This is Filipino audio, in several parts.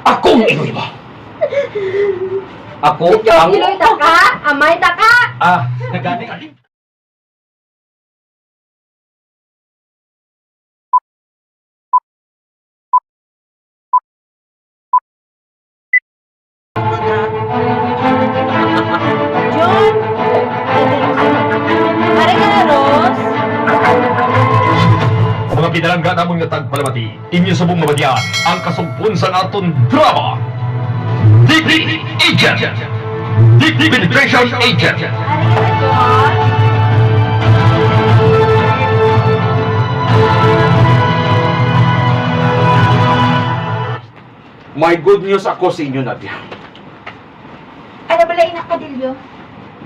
Akong Iloy ba? Ako Diyos, ang... Iloy taka! Amay taka! Nagaling. John! Pare ka na, Ros? Mga kinalangga namon nga tagpalamati, inyo sa buong mabadiyaan ang kasugpon sa naton drama. Deep Agent! Deep Penetration Agent! Pare ka na, John? May good news ako sa inyo, Nadia. Ano bala inak Padilyo?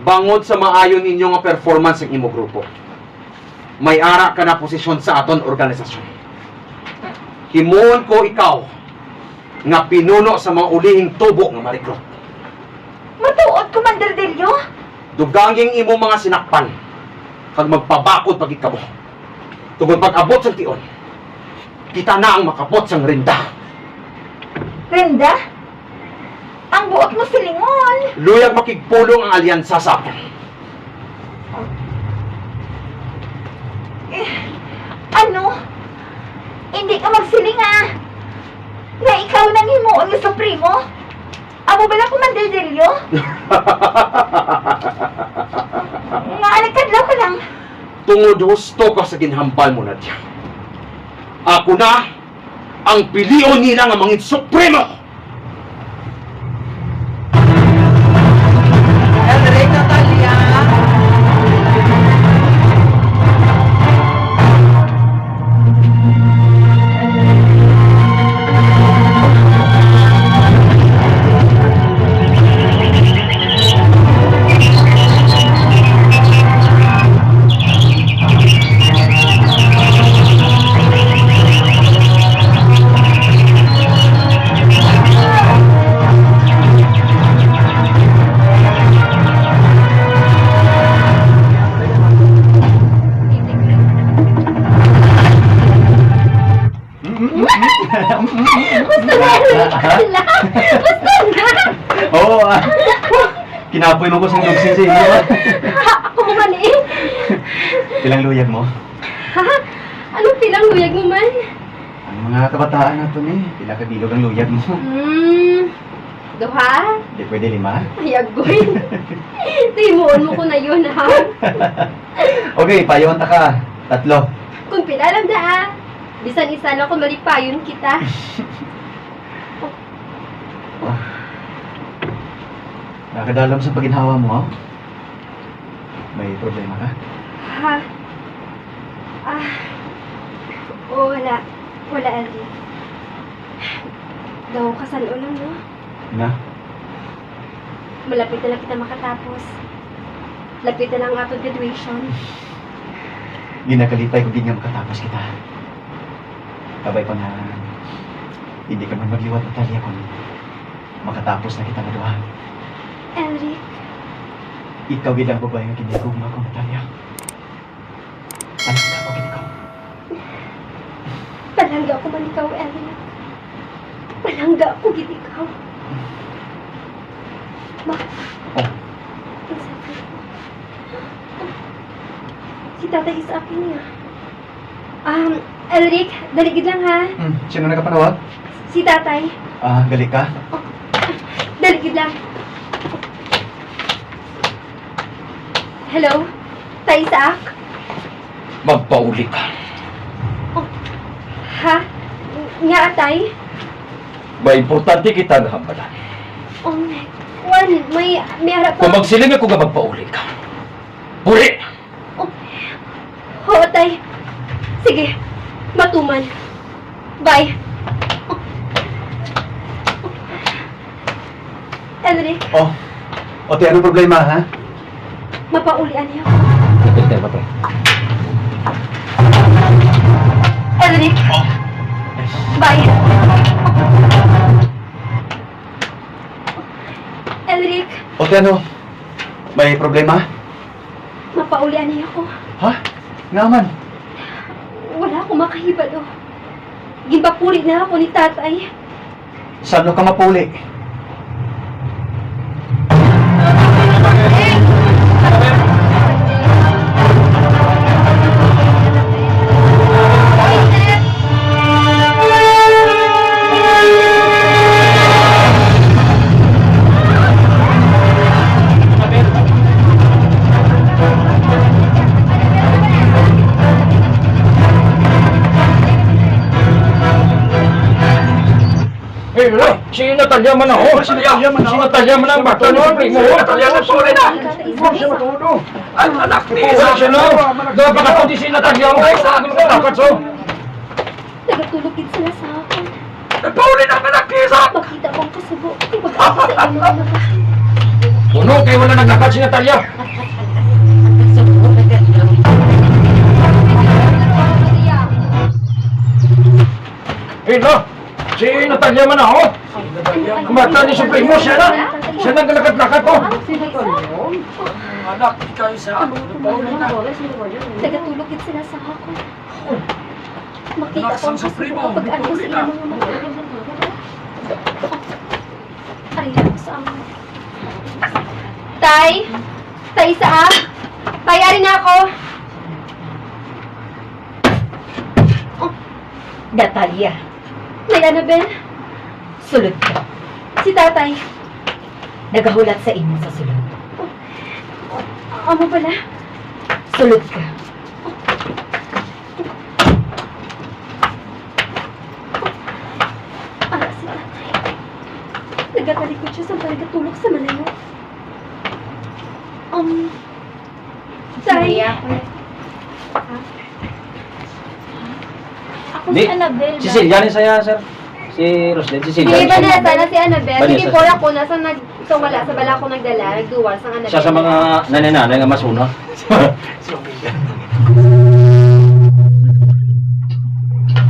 Bangod sa maayon ninyo nga performance ng imo grupo, may ara ka na posisyon sa aton organisasyon. Himuon ko ikaw nga pinuno sa mga ulihing tubo nga marikrut. Matuod, Commander Delio? Duganging imo mga sinakpan kag magpabakod pag ikabo. Tungod pag-abot sa tion, kita na ang makapot sang rinda. Renda? Ang buot mo silingon. Luyag makigpulong ang alyansa sa akin. Ano? Hindi ka magsiling na ikaw nang himuon ni Supremo? Amo bala Commander Delio? Nga alikadlaw ka lang. Tungod husto ka sa ginhambal mo, Nadia. Ako na ang pilion nila nga mangit supremo! Elric, Natalia! Gusto na, Ella! Gusto na! Oo, kinapoy mo ko sa dugsin sa inyo. Ako mo man eh! Ilang luyag mo? Ha? Anong pilang luyag mo man? Ang mga kabataan na ito pila ka bilog ang luyag mo. Duha? Di pwede 5. Ay, agoy. Timuon mo ko na yun, ha? Okay, payon ta ka. 3. Kung pinalam na, bisan isa lang kung malipayon kita. Nakadalam sa paginhawa mo, ha? May problema ka? Ha? Oo, wala. Wala, Aldi. Daw, kasalo lang, no? Na? Malapit na lang kita makatapos. Lapit na lang ang atong graduation. Ginakalipay ko din nga makatapos kita. Kabay pa nga, hindi ka man magliwat, Natalia, kung makatapos na kita na duha. Elric, Ikaw gid ang babae nga kinigugma ko, Natalia. Anak ka ako ikaw. palangga ko man ikaw, Elric. Palangga ko gid ikaw. Ma, Oh, si tatay is akin niya. Elric, daligid lang ha. sino nagkapanawag? Si tatay. Gali ka? Daligid lang. Hello? Tay Isaac? Magpauli ka. Ha? Nga atay? May importante kita nga hambalan. Oh, Juan, may harap Kung magsiling ako nga magpauli ka. Puli! Oo, tay. Sige, matuman. Bye. Elric, Ote, anong problema, ha? mapaulian niyo. Kapit ka ba, pre? Elric, bye. Elric, Ote, ano? May problema? mapaulian niyo ako. Ha? Nga man. Wala akong makahibalo. Gimpapuri na ako ni tatay. Saan ka mapuli? Eh, si Natalia man ako. Si Natalia man ang bata noon. Si Natalia na po rin ah. Ang anak ni Isa. Siya no? Doon pa ako di si Natalia. Sa akin ko dapat so. Nagatulog din sila sa akin. Nagpaulit ang anak ni Isa. Makita ko ang kasubo. Ibag-ako sa inyo mga babae. Puno kayo wala naglakad si Natalia. Eh, no? Si Natalia man ako. Ang bata ni Supremo, siya na. Siya na galakad-lakad ko. Anak, ikaw isa. Nagatulog din sila sa akin. Makita ko ang kasubo kapag ano sa inyo mga babae. Ay, sa amin. Tay! Tay, saan? Tay, ari na ako! Natalia, Nay, Annabel, sulod ka. si tatay. Nagahulat sa inyo sa sulod. Amo pala? Sulod ka. Para si tatay. Nagkatalikod siya sa pagkatulog sa malayo. Tay. Ako si Di, Annabel. Si Silvia ni saya, sir. Si Roslyn, si Silvia. Hindi ba na si Annabel? Vanessa. Hindi po ako nasa wala sa bala ko nagdala, nagduwar sa Annabel. Siya sa mga nanay-nanay nga masuna.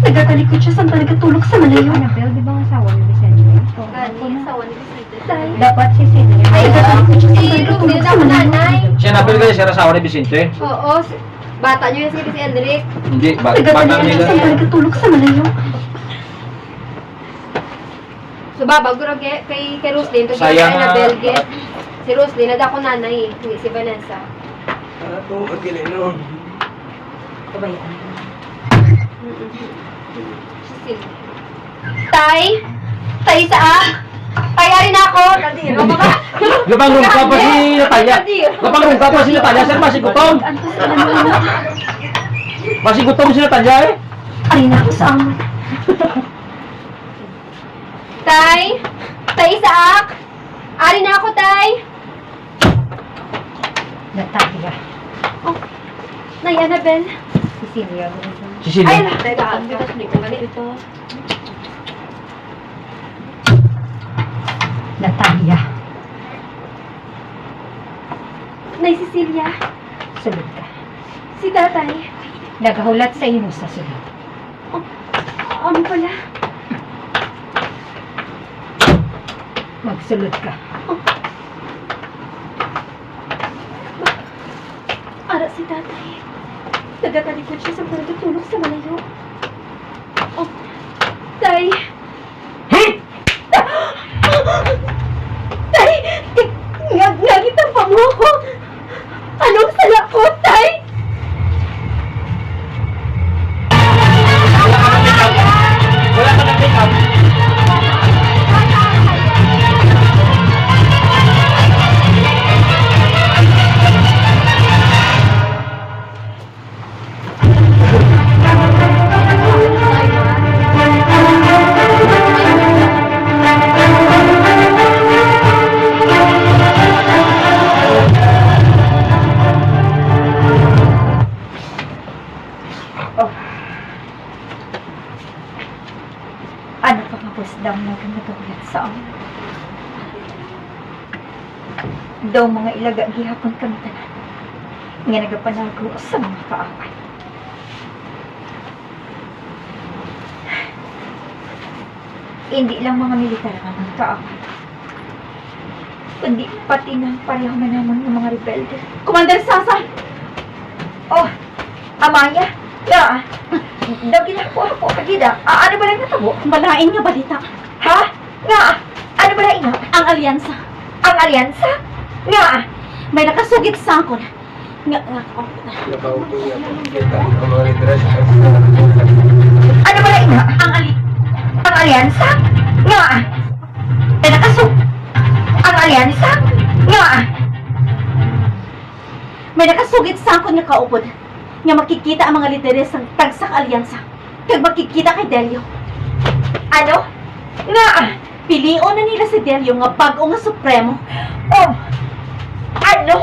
Nagkatalikod siya sa pagkatulog sa malayo. Annabel, di ba ang asawa ni Vicente? Gani, asawa ni Vicente. Tay. Dapat si Silvia. Ay, nagkatalikod siya sa pagkatulog sa nanay. Siya napil kayo, siya asawa ni Vicente. Oo, bata niyo yung si Enric. Hindi, bata Nagkatalikod nila. siya sa pagkatulog sa malayo. So, babag ko kay Roslyn, to kay Sayang Annabel, nga. get. Si Roslyn, nada ko nanay, hindi si Vanessa. Kabayaan. Si Sylvia. Tay! Tay, saa? Tay, ari na ako! Kadiro mo ba? Gapang rungka pa si Natalia. Kadiro. Gapang rungka pa si Natalia, sir. Masigutom. Masigutom si Natalia eh. Ari na ako sa amon. Tay! Tay, saak! Ari na ako, Tay! Natalia. Nay, Annabel. Si Silvia. Si Silvia. Ay, teka, ito. Natalia. Nay, Cecilia. Sulod ka. Si tatay. Nagahulat sa inyo sa sulod. Ano pala? Magsulod ka. Ara si tatay. Nagkatalikod siya sa pagkatulog sa malayo. Oh, tay! Tay! Ngagita pa mo ako! Anong sala ko, tay? Wala ka na pick up. Ano pa mapusdam na nagahulat sa amin? Daw mga ilaga gihapon kami tanan. Nga nagapanago sa mga kaaway. Hindi lang mga militar ang mga kaaway. Kundi pati na pareho na naman ng mga rebelde. Commander Sasa! Oh, Amaya, ya, daw ginakuha ko kagida. Ano ba lang natabo? Malain nga balita. Ha? alyansa. Ang alyansa? Nga, May nakasugit sa akon. ano ba na ina? Ang alyansa? Nga, ang alyansa? Nga, May nakasugit sa akon nga kaupod. Nga makikita ang mga lideres ng tagsak alyansa. Kag makikita kay Delio. ano? Nga, Pilion na nila si Delio nga bag-o nga supremo. oh, ano?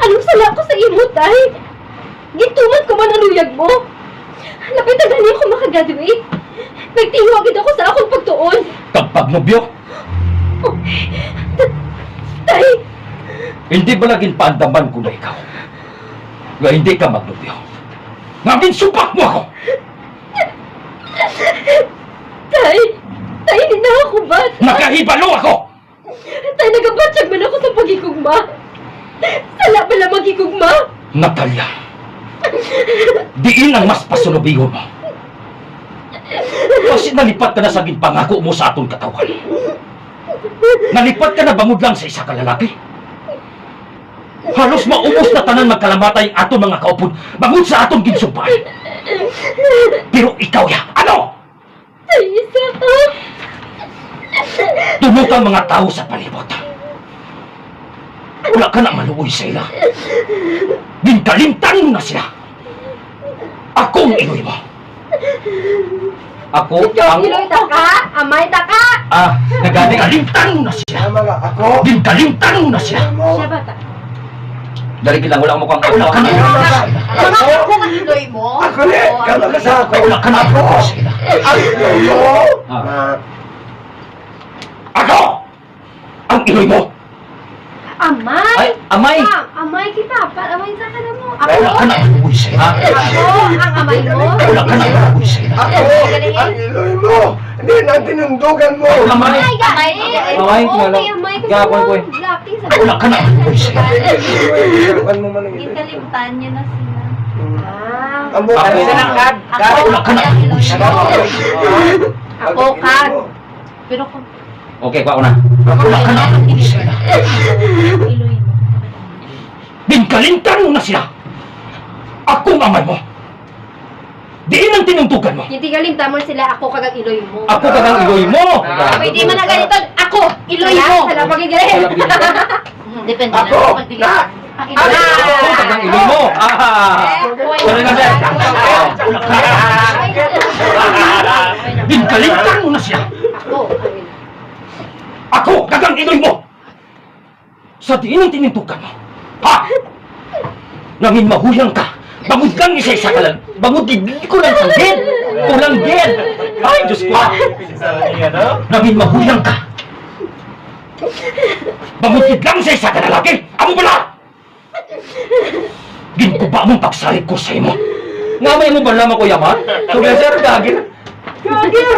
Anong sala ko sa imo, tay? Gituman ko man ang luyag mo. Lapit na gani ako makagraduate. Nagtingwagid ako sa akong pagtuon. Pagpagnobyo, Tay, hindi ba naging paandaman ko na ikaw? Nga hindi ka magnobyo. Nga minsupak mo ako! tay, hindi na ako bat. Nakahibalo ako! Tay, nagabatsyag man ako sa pagigugma. Sala pala magigugma. Natalia, diin ang mas pasunubigon mo. Kasi nalipat ka na sa pangako mo sa atong katawan. Nalipat ka na bangod lang sa isa ka lalaki. Halos maubos na tanan magkalamatay ang atong mga kaupod bangod sa atong ginsumpaan. Pero ikaw ya, ano? Tay, isa ka. Tunod ang mga tao sa palibot. Wala ka na maluoy sa ila. Ginkalimtan mo na sila. Ako ang iloy mo. Ako ang... Iloy ta ka? Amay ta ka? Ginkalimtan mo na sila. Ako? Ginkalimtan mo na sila. Siya ba ta? Dari lang, wala mo kang... Wala ka na. Mga ako ang iloy mo? Ako rin! Kala ka sa ako! Wala ka na ako sa ila. Ang iloy mo! Ah. Ako! Ang iloy mo. Amay? Ay, amay! Amay kita. Amay sa ka na mo. Wala ka na maluoy sa ila. Ako ang amay mo? Wala ka na maluoy sa ila. Ako! Ang iloy mo! Hindi na tinundugan mo! Amay! Amay? Amay, wala. Amay ko Gapon ko eh. Laki sa Wala ka na maluoy sa ila. Hirapan mo man ang iloy. Kalimtan niyo na sila. Ang Ako. bukas na lang, Kad! Wala ka na maluoy sa ila. Ako, Kad. Pero kung Okay, kwa una. Wala ka na maluoy sa ila. iloy mo. Ginkalimtan mo na sila. Akong amay mo. Diin ang tinuntugan mo. Hindi galimtan mo sila. Ako kagang iloy mo. Ako kagang iloy mo. Hindi man na ganito. Ako, iloy mo. Sala pagigaling. Depende Ako! Na! Ako kagang iloy mo. Sorry na, sir. Ginkalimtan mo na sila. Ako kagang iloy mo. Sa diin ang tinuntugan mo. Ha? Nangin mahuyang ka. Bangod kang isa-isa ka lang. Bangod hindi ko lang tanggit. Kulang din. Ay, Diyos ko. Nangin mahuyang ka. Bangod lang sa isa ka lalaki. Amo pala. Ginkuba mong pagsalit ko sa imo. Ngamay mo ba lamang ko yaman? Kaya sir, gagir. Gagir.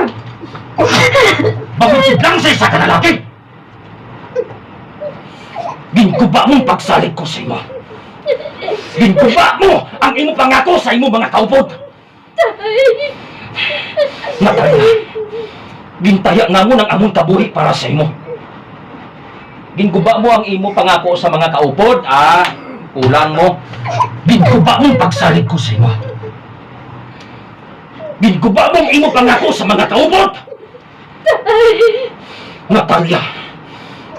Bangod lang sa isa ka lalaki. Ginkuba mong pagsalit ko sa imo. Ginkuba mo ang imo pangako sa imo mga kaupod. Natalia, gintaya nga mo ng among kabuhi para sa imo. Ginkuba mo ang imo pangako sa mga kaupod. Kulang mo. Ginkuba mong pagsalit ko sa imo. Ginkuba mo ang imo pangako sa mga kaupod. Natalia,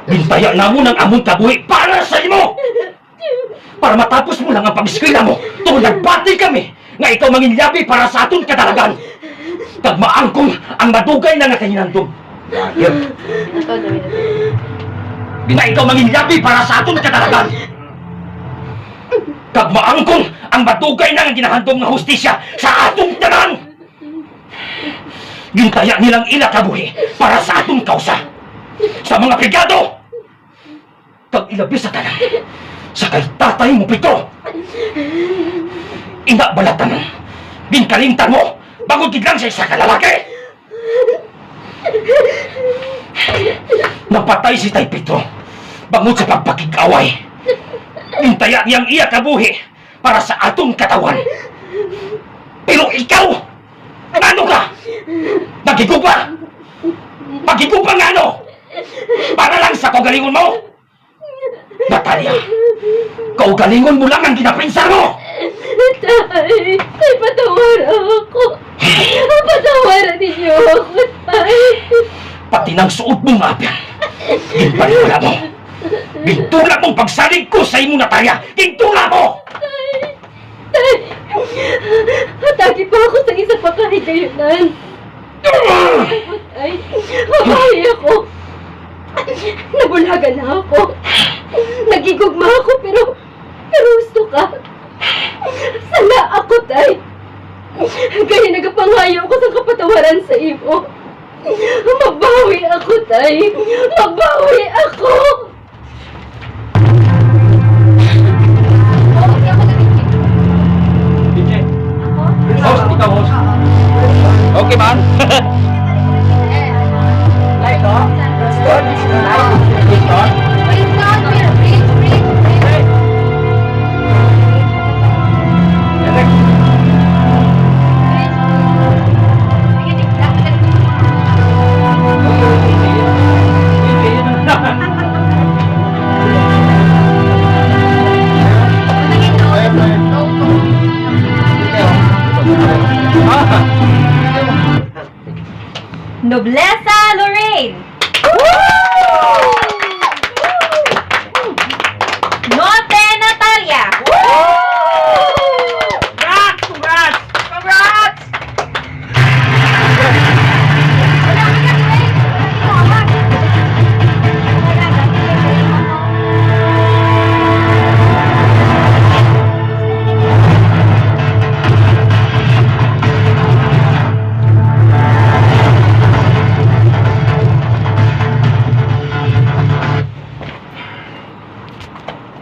gintaya nga mo ng among kabuhi para sa imo. Para matapos mo lang ang pag-eskwela mo, tuwag nagbati kami nga ikaw mangilyabi para sa aton kadalagan. Tagmaangkong ang madugay na nga kahinandong. Na ikaw mangilyabi para sa aton kadalagan. Tagmaangkong ang madugay na nga ginahandong nga hustisya sa atong tanan. Gintaya nilang ila kabuhi para sa atong kausa. Sa mga brigado. Tag ilabi sa tanan. Sa kay tatay mo, Pedro! ina balatan ginkalimtan mo bangod lang sa isa ka lalaki. Napatay si Tay Pedro bangod sa pagpakig-away. Intaya niyang iya kabuhi para sa atong katawan. Pero ikaw, ano ka? Magiguba! Magiguba nga ano? Para lang sa kaugalingon mo? Natalia, kaugalingon mo lang ang ginapinsan mo! Tay, patawaran ako. Patawaran ninyo ako, Tay. Pati ng suot mong apyan, ginpaniwala mo. Gintula mong pagsalig ko sa imo, Natalia! Gintula mo! Tay, atake pa ako sa isa pa kahigayunan. Tay, mabahay ako. Nabulagan na ako. Nagigugma ako, pero gusto ka. Sana ako, Tay. Kaya nagapangayo ako sa kapatawaran sa imo. Mabawi ako, Tay. Mabawi ako. Host, ikaw host. Okay man? Noblesa Lorraine! Note Natalia!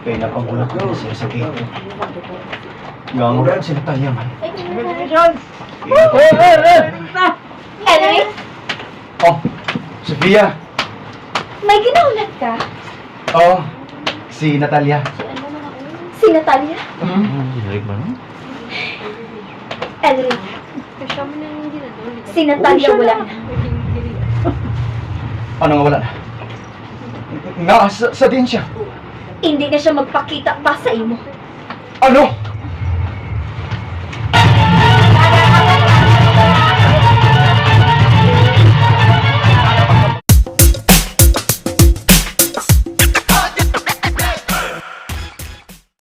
Kaya napangulat ko na siya sa gate. Gangulan si Natalia man. Elric, Oh, Sofia! may ginaulat ka? Oh, si Natalia. Si Natalia? Elric, si Natalia wala na. Ano nga wala na? Nga, sa din siya. Hindi na siya magpakita pa sa imo. Ano?